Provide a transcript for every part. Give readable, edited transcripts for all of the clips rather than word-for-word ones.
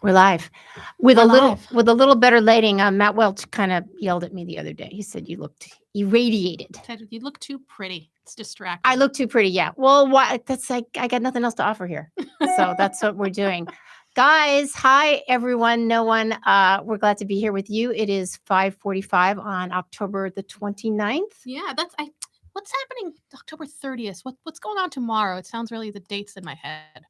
We're live with We're a little live. with a little better lighting. Matt Welch kind of yelled at me the other day. He said you looked irradiated. Ted, you look too pretty. It's distracting. I look too pretty. Yeah. Well, why? That's like I got nothing else to offer here. So that's what we're doing. Guys, hi everyone. No one. We're glad to be here with you. It is 5:45 on October the 29th. Yeah, what's happening October 30th? What's going on tomorrow? It sounds really the dates in my head.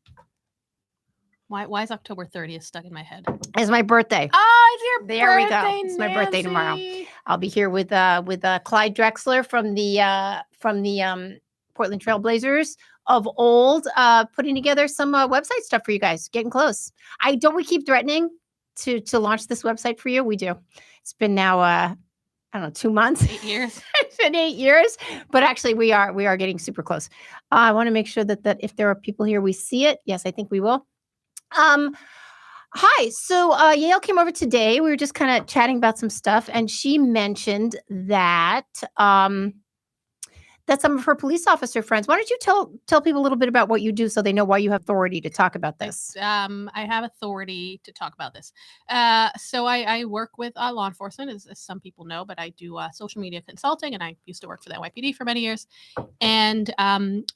Why is October 30th stuck in my head? It's my birthday. Oh, it's your There we birthday, go. It's my birthday tomorrow. Nancy. I'll be here with Clyde Drexler from the Portland Trailblazers of old, putting together some website stuff for you guys. Getting close. We keep threatening to launch this website for you. We do. It's been now I don't know, 2 months. 8 years. It's been 8 years, but actually we are getting super close. I want to make sure that if there are people here, we see it. Yes, I think we will. Hi. So Yale came over today. We were just kind of chatting about some stuff, and she mentioned that that some of her police officer friends. Why don't you tell people a little bit about what you do so they know why you have authority to talk about this? I have authority to talk about this. So I work with law enforcement, as some people know, but I do social media consulting, and I used to work for the NYPD for many years. And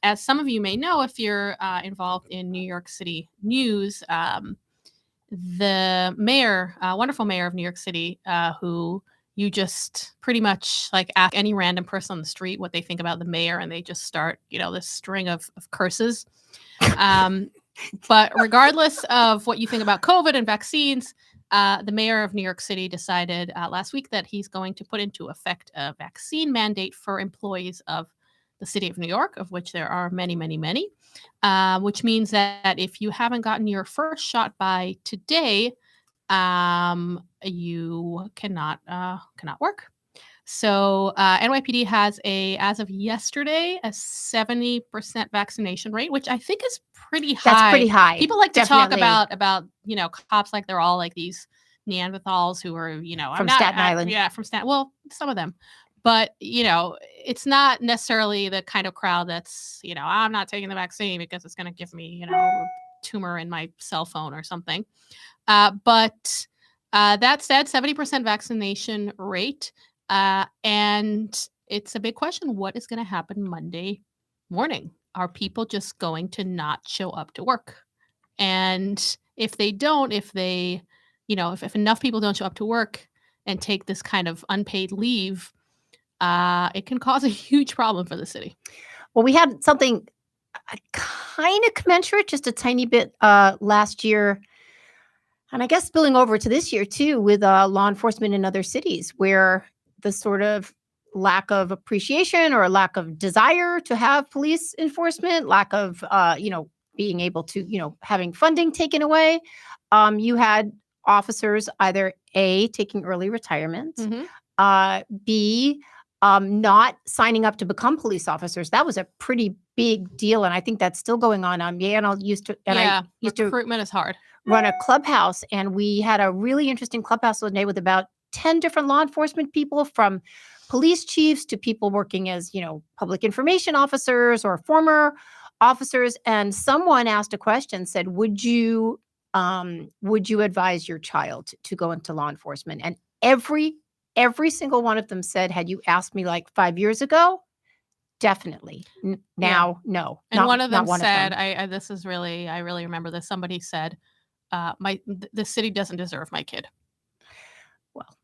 as some of you may know, if you're involved in New York City news, the mayor, wonderful mayor of New York City, who you just pretty much like ask any random person on the street what they think about the mayor, and they just start, this string of curses. But regardless of what you think about COVID and vaccines, the mayor of New York City decided last week that he's going to put into effect a vaccine mandate for employees of the city of New York, of which there are many, many, many, which means that if you haven't gotten your first shot by today, you cannot work. So NYPD has as of yesterday, a 70% vaccination rate, which I think is pretty high. That's pretty high. People like to Definitely. talk about cops like they're all like these Neanderthals who are From Staten Island. Yeah, from Staten. Well, some of them. But, it's not necessarily the kind of crowd that's, I'm not taking the vaccine because it's going to give me, a tumor in my cell phone or something. But that said, 70% vaccination rate. And it's a big question. What is going to happen Monday morning? Are people just going to not show up to work? And if they don't, if enough people don't show up to work and take this kind of unpaid leave, it can cause a huge problem for the city. Well, we had something kind of commensurate, just a tiny bit last year, and I guess spilling over to this year too, with law enforcement in other cities, where the sort of lack of appreciation or lack of desire to have police enforcement, lack of being able to having funding taken away, you had officers either A, taking early retirement, B, not signing up to become police officers. That was a pretty big deal, and I think that's still going on. I used to recruitment is hard. Run a clubhouse, and we had a really interesting clubhouse one day with about 10 different law enforcement people, from police chiefs to people working as public information officers or former officers. And someone asked a question, said, would you advise your child to go into law enforcement? And every single one of them said, had you asked me like 5 years ago, definitely. Now, no. And one of them said, I really remember this. Somebody said, the city doesn't deserve my kid. Well,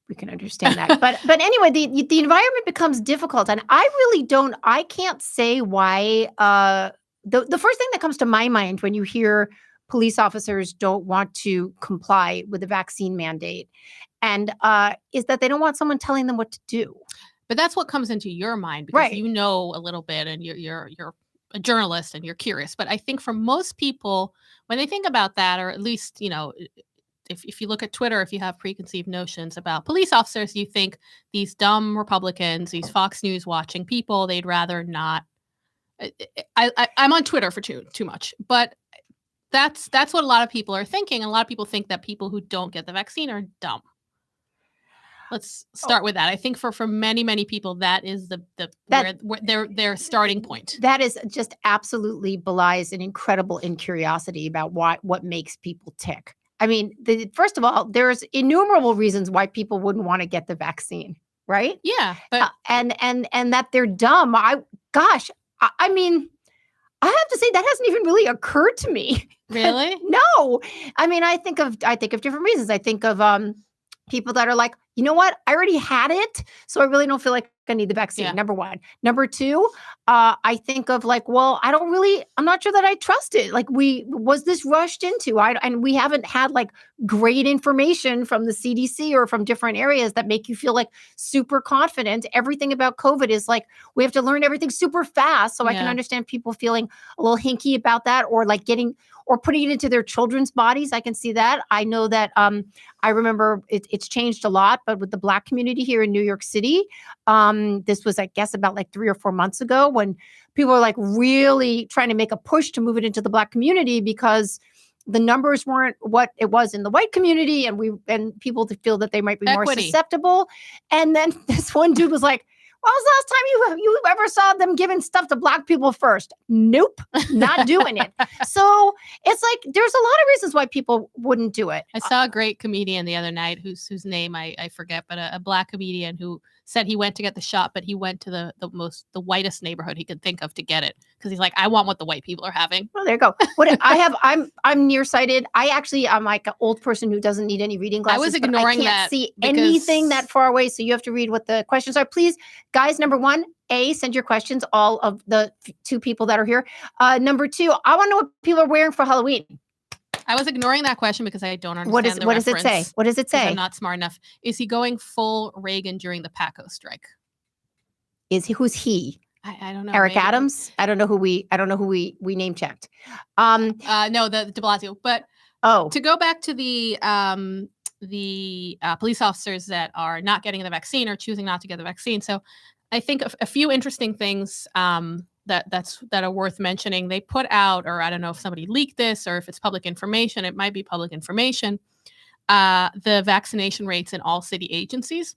we can understand that. But anyway, the environment becomes difficult. And I can't say why. The first thing that comes to my mind when you hear police officers don't want to comply with the vaccine mandate, and is that they don't want someone telling them what to do. But that's what comes into your mind, because you know a little bit, and you're a journalist and you're curious. But I think for most people, when they think about that, or at least, if you look at Twitter, if you have preconceived notions about police officers, you think these dumb Republicans, these Fox News watching people, they'd rather not. I'm on Twitter for too much, but that's what a lot of people are thinking. And a lot of people think that people who don't get the vaccine are dumb. Let's start with that. I think for many, many people, that is their starting point. That is just absolutely belies an incredible incuriosity about what makes people tick. I mean, first of all, there's innumerable reasons why people wouldn't want to get the vaccine, right? Yeah, but And that they're dumb. Gosh, I mean, I have to say that hasn't even really occurred to me. really? No. I mean, I think of different reasons. I think of people that are like, you know what? I already had it, so I really don't feel like I need the vaccine. Yeah. Number one. Number two, I think of like, well, I'm not sure that I trust it. Like, was this rushed into? And we haven't had like great information from the CDC or from different areas that make you feel like super confident. Everything about COVID is like, we have to learn everything super fast. So I can Yeah. understand people feeling a little hinky about that, or like putting it into their children's bodies. I can see that. I know that I remember it's changed a lot, but with the Black community here in New York City, this was, I guess, about like 3 or 4 months ago, when people were like really trying to make a push to move it into the Black community because the numbers weren't what it was in the white community, and people to feel that they might be more Equity. susceptible. And then this one dude was like, when was the last time you ever saw them giving stuff to Black people first? Nope, not doing it. So it's like there's a lot of reasons why people wouldn't do it. I saw a great comedian the other night whose name I forget, but a Black comedian who said he went to get the shot, but he went to the whitest neighborhood he could think of to get it because he's like, I want what the white people are having. Well, there you go. I'm nearsighted. I'm like an old person who doesn't need any reading glasses. I was but ignoring I can't that see because- anything that far away, so you have to read what the questions are. Please, guys, number one, send your questions, all of the 2 people that are here. Number 2, I want to know what people are wearing for Halloween. I was ignoring that question because I don't understand What does it say? reference, What does it 'cause say? I'm not smart enough. Is he going full Reagan during the PACO strike? Who's he? I don't know. Eric maybe- Adams? I don't know who we name checked. No, the De Blasio. But Oh, to go back to the police officers that are not getting the vaccine or choosing not to get the vaccine. So I think a few interesting things that are worth mentioning. They put out, or I don't know if somebody leaked this or if it's public information. It might be public information. The vaccination rates in all city agencies.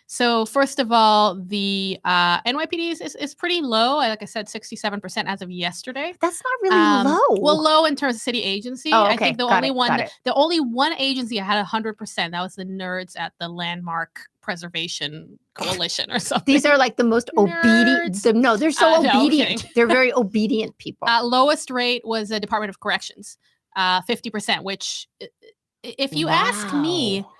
So first of all, the NYPD is pretty low. Like I said, 67% as of yesterday. that's not really low. Well, low in terms of city agency. Oh, I okay. think the Got only it. one, Got it. the only one agency that had 100%. That was the nerds at the Landmark Preservation Coalition or something. These are like the most obedient. Nerds. No, they're so No, I'm obedient. kidding. They're very obedient people. Lowest rate was the Department of Corrections, 50%. Which, if you ask me, Wow.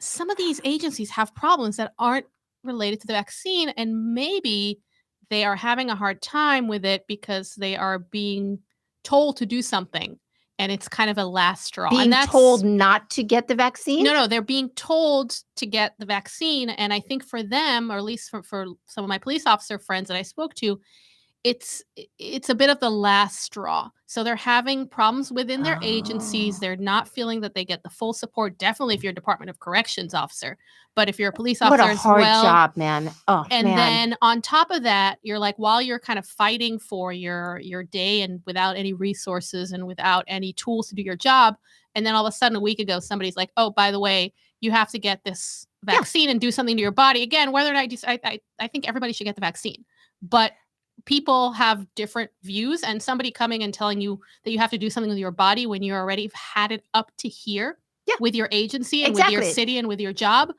some of these agencies have problems that aren't related to the vaccine, and maybe they are having a hard time with it because they are being told to do something, and it's kind of a last straw. Being and that's told not to get the vaccine? no, they're being told to get the vaccine, and I think for them, or at least for some of my police officer friends that I spoke to, it's a bit of the last straw. So they're having problems within their agencies. Oh. They're not feeling that they get the full support. Definitely, if you're a Department of Corrections officer, but if you're a police What officer a as hard well, job, man. Oh, and man. then on top of that, you're like, while you're kind of fighting for your day and without any resources and without any tools to do your job, and then all of a sudden a week ago, somebody's like, oh, by the way, you have to get this vaccine and do something to your body. Again, whether or not I think everybody should get the vaccine, but people have different views, and somebody coming and telling you that you have to do something with your body when you already had it up to here with your agency and with your Exactly. city and with your job.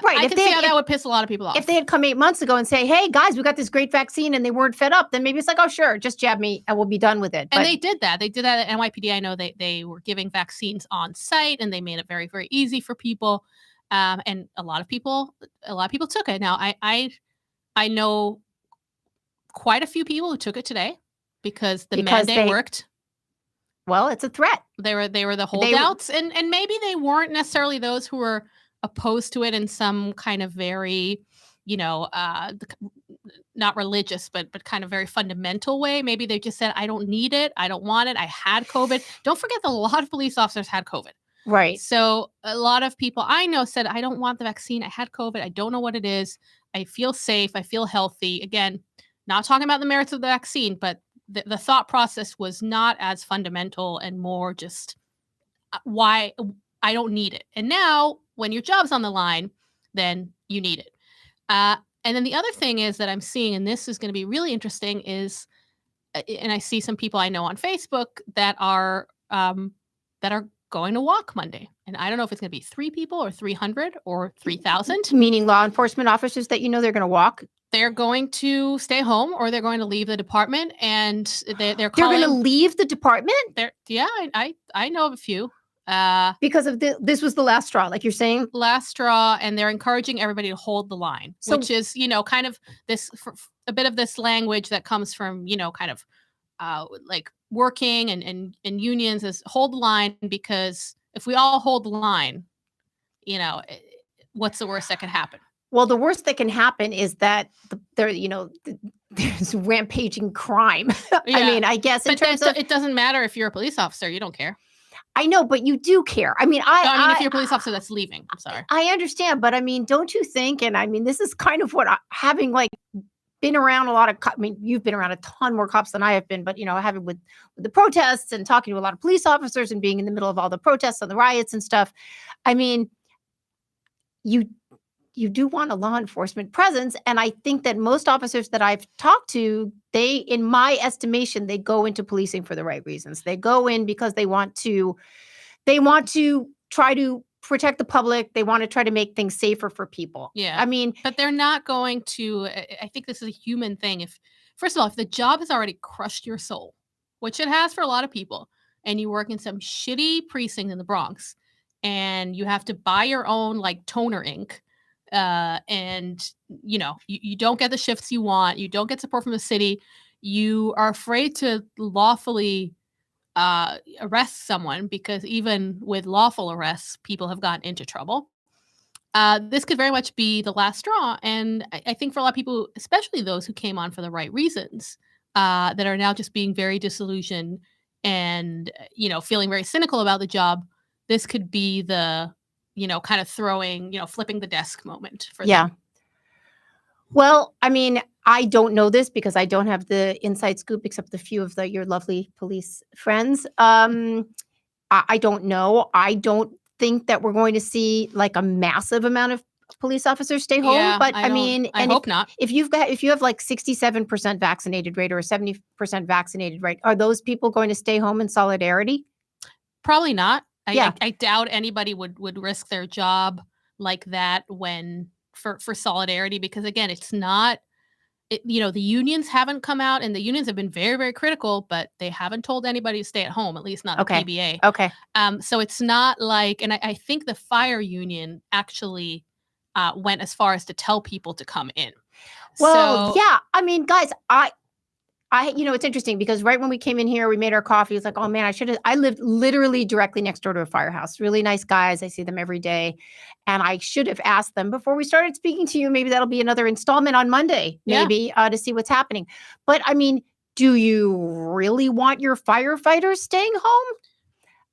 Right, I if can they- see how that would piss a lot of people off. If they had come 8 months ago and say, hey, guys, we got this great vaccine, and they weren't fed up, then maybe it's like, oh, sure, just jab me and we'll be done with it. And But they did that. They did that at NYPD. I know they were giving vaccines on site, and they made it very, very easy for people. And a lot of people took it. Now, I know quite a few people who took it today because the mandate worked. well, it's a threat. They were the holdouts, and maybe they weren't necessarily those who were opposed to it in some kind of very, not religious, but kind of very fundamental way. Maybe they just said, I don't need it. I don't want it. I had COVID. Don't forget that a lot of police officers had COVID. Right. So a lot of people I know said, I don't want the vaccine. I had COVID. I don't know what it is. I feel safe. I feel healthy. Again, not talking about the merits of the vaccine, but the thought process was not as fundamental and more just why I don't need it. And now when your job's on the line, then you need it. And then the other thing is that I'm seeing, and this is going to be really interesting, is, and I see some people I know on Facebook that are going to walk Monday. And I don't know if it's going to be 3 people or 300 or 3,000. Meaning law enforcement officers that they're going to walk. They're going to stay home or they're going to leave the department, and they're They're calling. going to leave the department? Yeah, I know of a few. Because of this was the last straw, like you're saying? Last straw, and they're encouraging everybody to hold the line, which is, kind of a bit of this language that comes from, kind of like working and unions is hold the line, because if we all hold the line, what's the worst that can happen? Well, the worst that can happen is that there's rampaging crime. Yeah. I mean, I guess in terms of it doesn't matter if you're a police officer, you don't care. I know, but you do care. I mean, if you're a police officer that's leaving, I'm sorry. I understand, but I mean, don't you think? And I mean, this is kind of what having like been around a lot of. I mean, you've been around a ton more cops than I have been, but having with the protests and talking to a lot of police officers and being in the middle of all the protests and the riots and stuff. I mean, you do want a law enforcement presence. And I think that most officers that I've talked to, in my estimation, they go into policing for the right reasons. They go in because they want to try to protect the public. They want to try to make things safer for people. Yeah. I mean, but they're not going to, I think this is a human thing. First of all, if the job has already crushed your soul, which it has for a lot of people, and you work in some shitty precinct in the Bronx, and you have to buy your own like toner ink, and you don't get the shifts you want, you don't get support from the city, you are afraid to lawfully arrest someone, because even with lawful arrests, people have gotten into trouble. This could very much be the last straw. And I think for a lot of people, especially those who came on for the right reasons, that are now just being very disillusioned and, feeling very cynical about the job, this could be the, kind of throwing, flipping the desk moment for them. Well, I mean, I don't know this because I don't have the inside scoop except a few of your lovely police friends. I don't know. I don't think that we're going to see like a massive amount of police officers stay home. Yeah, but I mean, I hope not. If you have like 67% vaccinated rate or a 70% vaccinated rate, are those people going to stay home in solidarity? Probably not. Yeah. I doubt anybody would risk their job like that for solidarity, because again, it's not. The unions haven't come out, and the unions have been very, very critical, but they haven't told anybody to stay at home, at least not the PBA. Okay. So it's not like, and I think the fire union actually went as far as to tell people to come in. Well, yeah. I mean, guys, it's interesting because right when we came in here, we made our coffee. It's like, oh man, I lived literally directly next door to a firehouse. Really nice guys. I see them every day. And I should have asked them before we started speaking to you. Maybe that'll be another installment on Monday, maybe to see what's happening. But I mean, do you really want your firefighters staying home?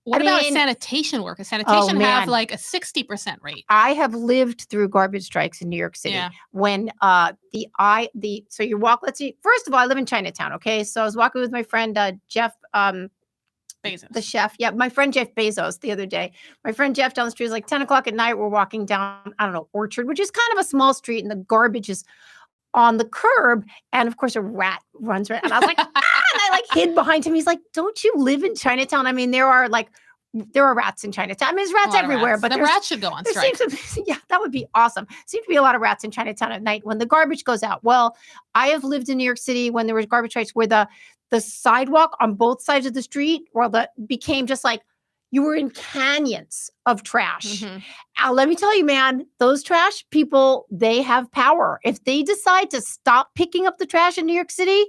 What about sanitation workers? Sanitation have like a 60% rate. I have lived through garbage strikes in New York City. Yeah. When so you walk, let's see. First of all, I live in Chinatown. Okay. So I was walking with my friend, Jeff, Bezos, the chef. Yeah. My friend, Jeff Bezos, the other day. My friend, Jeff, down the street, was like 10 o'clock at night. We're walking down, I don't know, Orchard, which is kind of a small street, and the garbage is on the curb. And of course, a rat runs right. And I was like, and I like hid behind him. He's like, don't you live in Chinatown? I mean, there are rats in Chinatown. I mean, there's rats everywhere, but the rats should go on strike. That would be awesome. Seems to be a lot of rats in Chinatown at night when the garbage goes out. Well, I have lived in New York City when there was garbage strikes where the sidewalk on both sides of the street, became just like you were in canyons of trash. Mm-hmm. Let me tell you, man, those trash people, they have power. If they decide to stop picking up the trash in New York City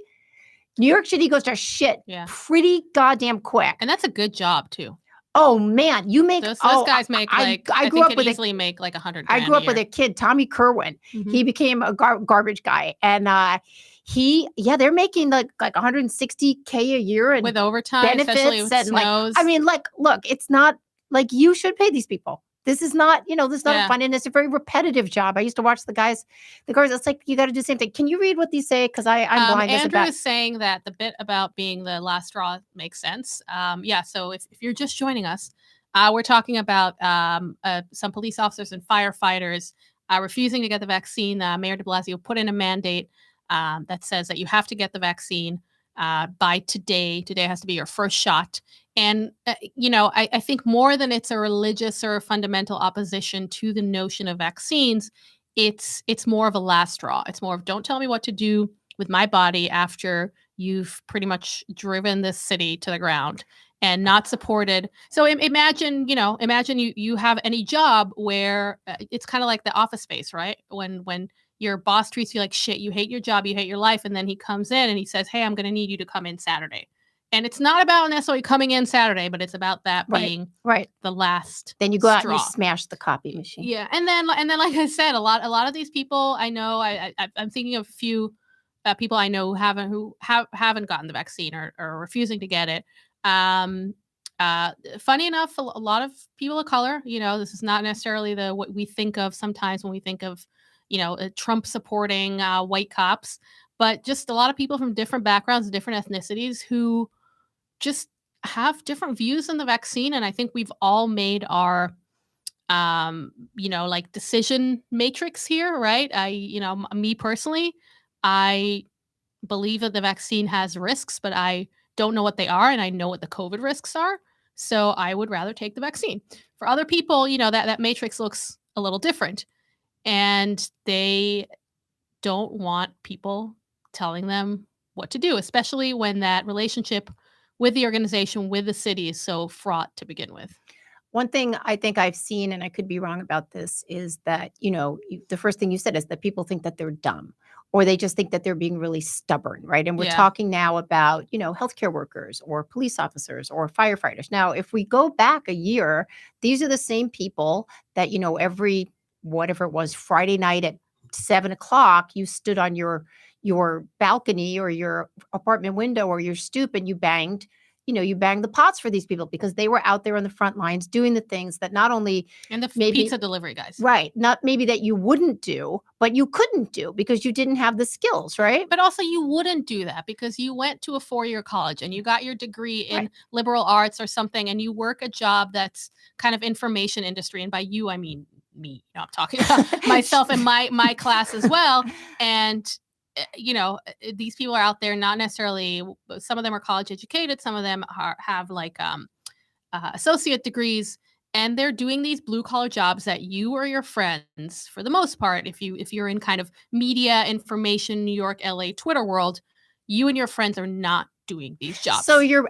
goes to shit pretty goddamn quick. And that's a good job too. Oh man, you make those guys make like I grew up with easily make like $100,000. I grew up with a kid, Tommy Kerwin. Mm-hmm. He became a garbage guy, and they're making like $160K a year and with overtime, benefits, especially with snows. I mean, look, it's not like you should pay these people. This is not, this is not a fun, and it's a very repetitive job. I used to watch the guys. It's like, you got to do the same thing. Can you read what these say? Because I'm blind. Andrew is saying that the bit about being the last straw makes sense. So if you're just joining us, we're talking about some police officers and firefighters refusing to get the vaccine. Mayor de Blasio put in a mandate that says that you have to get the vaccine. by today. Today has to be your first shot. And, I think more than it's a religious or a fundamental opposition to the notion of vaccines, it's more of a last straw. It's more of don't tell me what to do with my body after you've pretty much driven this city to the ground and not supported. So imagine you have any job where it's kind of like the Office Space, right? When your boss treats you like shit, you hate your job, you hate your life, and then he comes in and he says, "Hey, I'm going to need you to come in Saturday." And it's not about necessarily coming in Saturday, but it's about that being Right. the last. Then you go out and you straw. smash the copy machine. Yeah, and then like I said, a lot of these people I know, I'm thinking of a few people I know who haven't gotten the vaccine or refusing to get it. Um, Funny enough, a lot of people of color. This is not necessarily what we think of sometimes when we think of Trump supporting white cops, but just a lot of people from different backgrounds, different ethnicities who just have different views on the vaccine. And I think we've all made our like decision matrix here, right? Me personally, I believe that the vaccine has risks, but I don't know what they are, and I know what the COVID risks are. So I would rather take the vaccine. For other people, that matrix looks a little different, and they don't want people telling them what to do, especially when that relationship with the organization, with the city, is so fraught to begin with. One thing I think I've seen, and I could be wrong about this, is that, the first thing you said is that people think that they're dumb or they just think that they're being really stubborn, right? And we're Yeah. talking now about, healthcare workers or police officers or firefighters. Now, if we go back a year, these are the same people that, every whatever it was, Friday night at 7 o'clock, you stood on your balcony or your apartment window or your stoop and you banged the pots for these people because they were out there on the front lines doing the things that not only And the maybe pizza delivery guys. right, not maybe that you wouldn't do, but you couldn't do because you didn't have the skills, right? But also, you wouldn't do that because you went to a 4-year college and you got your degree in Right. liberal arts or something, and you work a job that's kind of information industry. And by you, I mean me. I'm talking about myself and my class as well. And these people are out there, not necessarily. Some of them are college educated. Some of them have like associate degrees, and they're doing these blue collar jobs that you or your friends, for the most part, if you're in kind of media, information, New York, LA, Twitter world, you and your friends are not doing these jobs. So you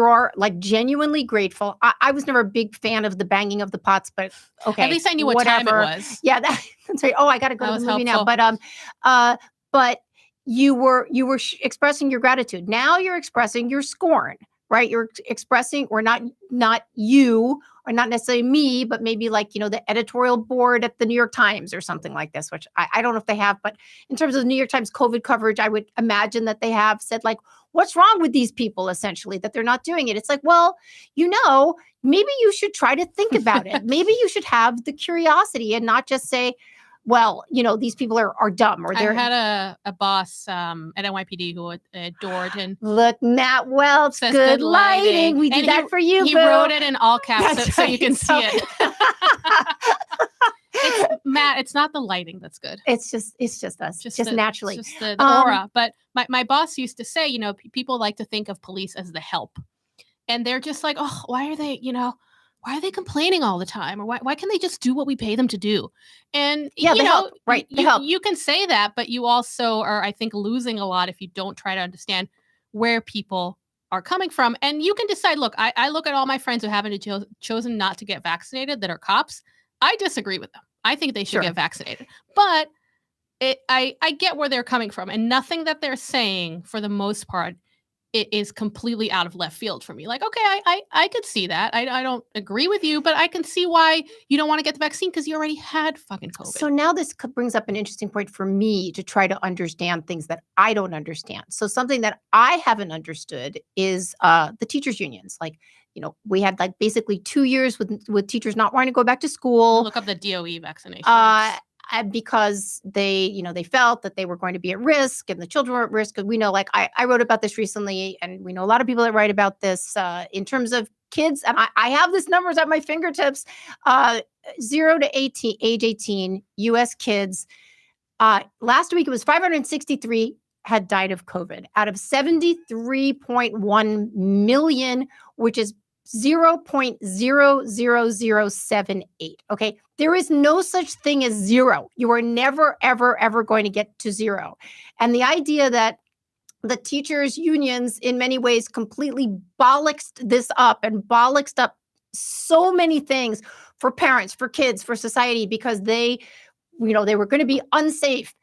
are like genuinely grateful. I was never a big fan of the banging of the pots, but okay, At least I knew what time it whatever. was. Yeah, that's right. Oh, I got to go That to the was movie now. helpful. But you were expressing your gratitude. Now you're expressing your scorn, right? You're expressing, or not you, or not necessarily me, but maybe like the editorial board at the New York Times or something like this, which I don't know if they have, but in terms of the New York Times COVID coverage, I would imagine that they have said like, what's wrong with these people, essentially, that they're not doing it. It's like, well, maybe you should try to think about it. Maybe you should have the curiosity and not just say, well, these people are dumb or I they're. had a boss at NYPD who adored and Look, Matt Welch, says good lighting. We did And that for you, He boo. wrote it in all caps That's so you right. can see it. Matt, it's not the lighting that's good. It's just us, just naturally. It's just the aura. But my boss used to say, people like to think of police as the help. And they're just like, oh, why are they complaining all the time? Or why can't they just do what we pay them to do? And, Yeah, the help, right, the help. You can say that, but you also are, I think, losing a lot if you don't try to understand where people are coming from. And you can decide, look, I look at all my friends who haven't chosen not to get vaccinated that are cops. I disagree with them. I think they should Sure. get vaccinated. But I get where they're coming from. And nothing that they're saying, for the most part, it is completely out of left field for me. Like, okay, I could see that. I don't agree with you, but I can see why you don't want to get the vaccine because you already had fucking COVID. So now this brings up an interesting point for me to try to understand things that I don't understand. So something that I haven't understood is the teachers unions. Like, we had like basically 2 years with teachers not wanting to go back to school. Look up the DOE vaccination rates. Because they felt that they were going to be at risk and the children were at risk. And we know, like I wrote about this recently, and we know a lot of people that write about this in terms of kids. And I have these numbers at my fingertips, 0 to age 18 U.S. kids. Last week, it was 563 had died of COVID out of 73.1 million, which is 0.00078. Okay. There is no such thing as zero. You are never, ever, ever going to get to zero. And the idea that the teachers' unions in many ways completely bollocksed this up and bollocksed up so many things for parents, for kids, for society, because they were going to be unsafe.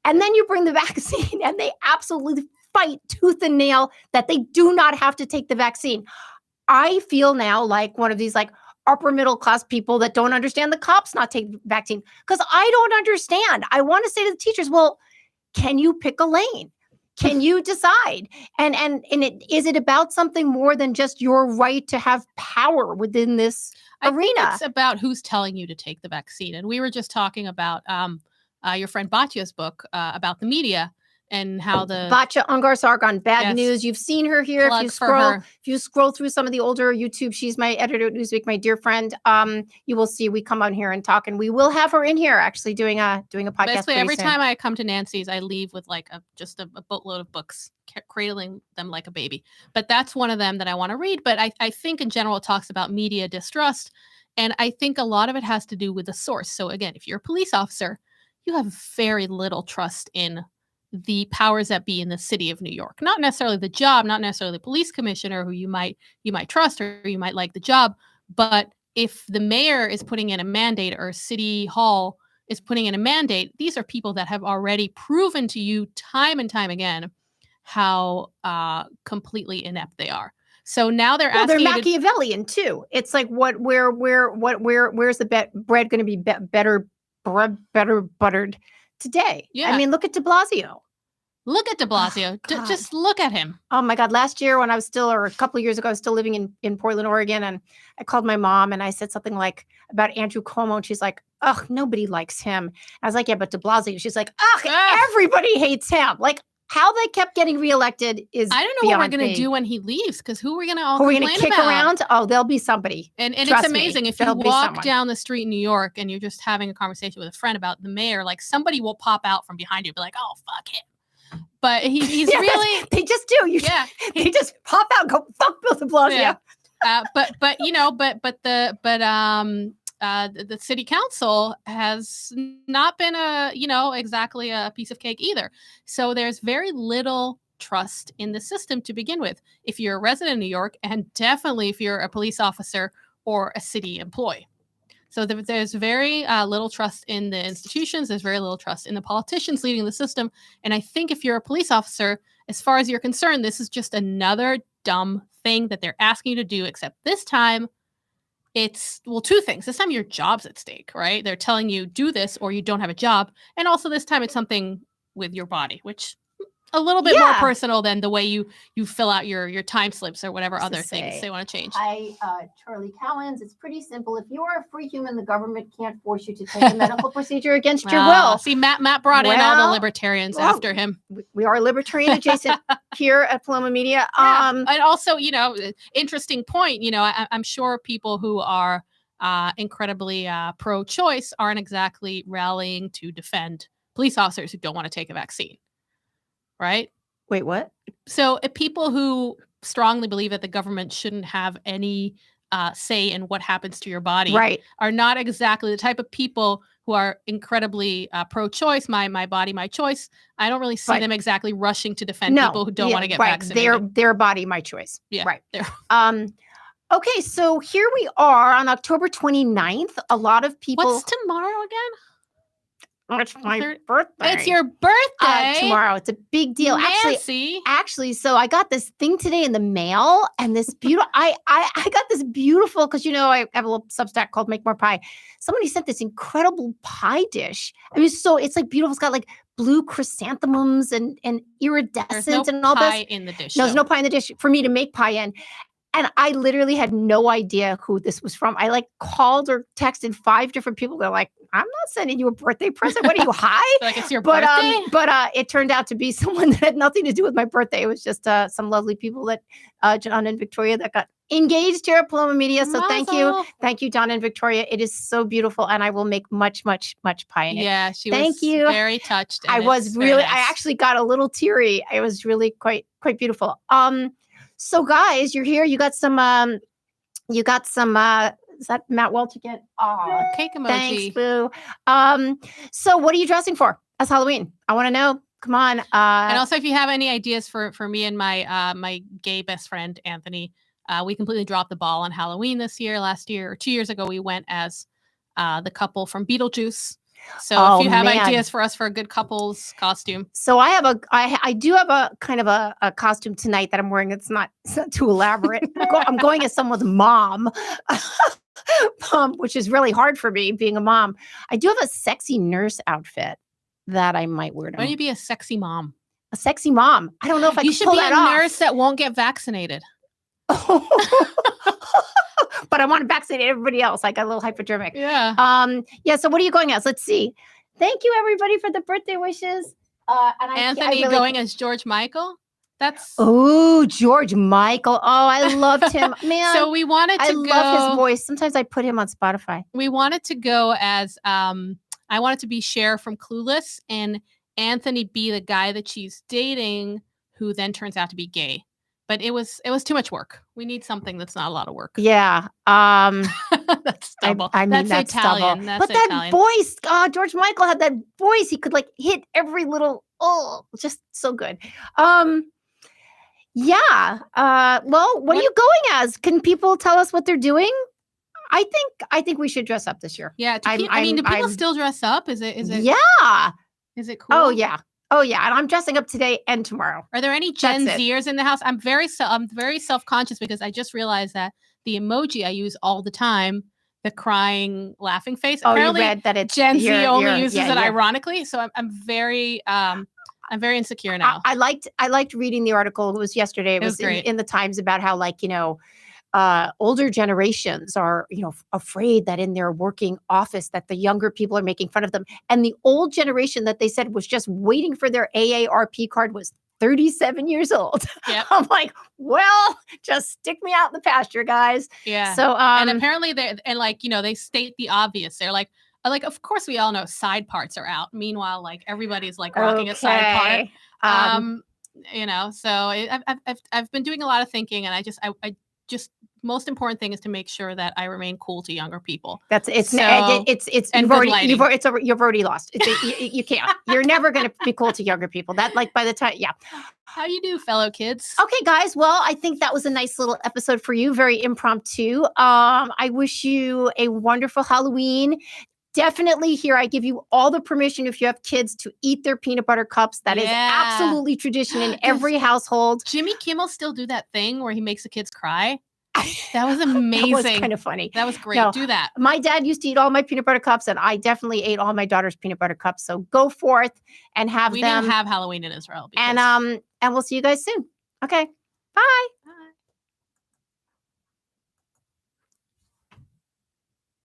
And then you bring the vaccine and they absolutely fight tooth and nail that they do not have to take the vaccine. I feel now like one of these like upper middle class people that don't understand the cops not taking the vaccine, because I don't understand. I want to say to the teachers, well, can you pick a lane? Can you decide? And is it about something more than just your right to have power within this arena? I think it's about who's telling you to take the vaccine. And we were just talking about your friend Batya's book about the media and how the Batya Ungar-Sargon, Bad Yes. News. You've seen her here. Plug If for her. you scroll through some of the older YouTube, she's my editor at Newsweek, my dear friend. You will see we come on here and talk, and we will have her in here actually doing a podcast. Basically, pretty every soon. time I come to Nancy's, I leave with like just a boatload of books, cradling them like a baby. But that's one of them that I want to read. But I think in general, it talks about media distrust. And I think a lot of it has to do with the source. So again, if you're a police officer, you have very little trust in the powers that be in the city of New York. Not necessarily the job, not necessarily the police commissioner who you might trust or you might like the job, but if the mayor is putting in a mandate or city hall is putting in a mandate, these are people that have already proven to you time and time again how completely inept they are. So now they're Well, asking they're you to, Machiavellian too. It's like where's the bread going to be better buttered today? Yeah. I mean, look at De Blasio. look at de Blasio. God. Just look at him. Oh my God. Last year when I was or a couple of years ago, I was still living in Portland, Oregon. And I called my mom and I said something like about Andrew Cuomo. And she's like, ugh, nobody likes him. I was like, yeah, but de Blasio. She's like, ugh, everybody hates him. Like how they kept getting reelected is I don't know what we're going to do when he leaves, because who are we going to all Who are we complain going to kick about? around? Oh, there'll be somebody. And it's Trust me, amazing if you there'll be walk someone. down the street in New York and you're just having a conversation with a friend about the mayor, like somebody will pop out from behind you and be like, oh, fuck him. But he's Yeah, really, they just do. yeah. They just pop out and go, fuck Bill de Blasio. Yeah. But the city council has not been exactly a piece of cake either. So there's very little trust in the system to begin with. If you're a resident of New York, and definitely if you're a police officer or a city employee. So there's very little trust in the institutions. There's very little trust in the politicians leading the system. And I think if you're a police officer, as far as you're concerned, this is just another dumb thing that they're asking you to do, except this time it's, well, two things. This time your job's at stake, right? They're telling you do this or you don't have a job. And also this time it's something with your body, which a little bit more Yeah. personal than the way you fill out your time slips or whatever Just to other things say, they want to change. Charlie Cowens, it's pretty simple. If you are a free human, the government can't force you to take a medical procedure against your will. See, Matt brought in all Well, the libertarians well, after him. We are libertarian adjacent here at Paloma Media. Yeah. And also, interesting point, I'm sure people who are incredibly pro-choice aren't exactly rallying to defend police officers who don't want to take a vaccine, right? Wait, what? So people who strongly believe that the government shouldn't have any say in what happens to your body Right. are not exactly the type of people who are incredibly pro-choice, my body, my choice. I don't really see Right. them exactly rushing to defend No. people who don't yeah, want to get right. vaccinated. Their body, my choice. Yeah, Right. they're- Okay, so here we are on October 29th. A lot of people. What's tomorrow again? It's my Third- birthday. It's your birthday. Tomorrow. It's a big deal. Nancy. Actually, so I got this thing today in the mail, and this beautiful. I got this beautiful because I have a little Substack called Make More Pie. Somebody sent this incredible pie dish. I mean, so it's like beautiful. It's got like blue chrysanthemums and There's iridescent no and all pie this. in the dish. No, there's though. no pie in the dish for me to make pie in. And I literally had no idea who this was from. I like called or texted 5 different people. They're like, "I'm not sending you a birthday present. What are you high?" Like it's your But birthday. it turned out to be someone that had nothing to do with my birthday. It was just some lovely people that John and Victoria that got engaged here at Paloma Media. So Mazel. thank you, John and Victoria. It is so beautiful, and I will make much pie in it. Yeah, she Thank was you. very touched. I and was it's very really, nice. I actually got a little teary. It was really quite beautiful. So guys, you're here. You got some. Is that Matt Welch again? Oh, Cake emoji. thanks, Boo. So what are you dressing for as Halloween? I want to know. Come on. And also, if you have any ideas for me and my my gay best friend Anthony, we completely dropped the ball on Halloween this year. Last year or 2 years ago, we went as the couple from Beetlejuice. So if you have ideas for us for a good couple's costume. So I do have a kind of a costume tonight that I'm wearing. It's not too elaborate. I'm going as someone's mom, which is really hard for me being a mom. I do have a sexy nurse outfit that I might wear. Why don't you be a sexy mom? A sexy mom. I don't know if I You can should pull be that a off. nurse that won't get vaccinated. But I want to vaccinate everybody else. I got a little hypodermic. Yeah. Yeah. So what are you going as? Let's see. Thank you everybody for the birthday wishes. And Anthony going as George Michael. That's George Michael. Oh, I loved him, man. so we wanted to love his voice. Sometimes I put him on Spotify. We wanted to go as I wanted to be Cher from Clueless, and Anthony be the guy that she's dating, who then turns out to be gay. But it was too much work. We need something that's not a lot of work. Yeah. That's double. I mean, that's Italian. Double. But that voice, George Michael had that voice. He could like hit every little, just so good. Yeah. Well, what are you going as? Can people tell us what they're doing? I think we should dress up this year. Yeah. I mean, do people still dress up? Is it? Yeah. Is it cool? Oh yeah. Oh yeah. And I'm dressing up today and tomorrow. Are there any Gen Zers in the house? I'm very self-conscious because I just realized that the emoji I use all the time, the crying, laughing face. Apparently, you read that it's Gen Z only uses it ironically. So I'm very insecure now. I liked reading the article. It was yesterday. It was in the Times about how older generations are, afraid that in their working office that the younger people are making fun of them. And the old generation that they said was just waiting for their AARP card was 37 years old. Yep. I'm like, well, just stick me out in the pasture, guys. Yeah. So, and apparently they state the obvious. They're like, of course we all know side parts are out. Meanwhile, everybody's rocking a side part. So I've been doing a lot of thinking, and I just most important thing is to make sure that I remain cool to younger people. You've already lost. You can't. You're never going to be cool to younger people. That by the time, yeah. How you do, fellow kids? Okay, guys. Well, I think that was a nice little episode for you. Very impromptu. I wish you a wonderful Halloween. Definitely here, I give you all the permission if you have kids to eat their peanut butter cups. That is absolutely tradition in every household. Jimmy Kimmel still do that thing where he makes the kids cry? That was amazing. That was kind of funny. That was great. No, do that. My dad used to eat all my peanut butter cups, and I definitely ate all my daughter's peanut butter cups. So go forth and have them. We didn't have Halloween in Israel. And we'll see you guys soon. Okay. Bye.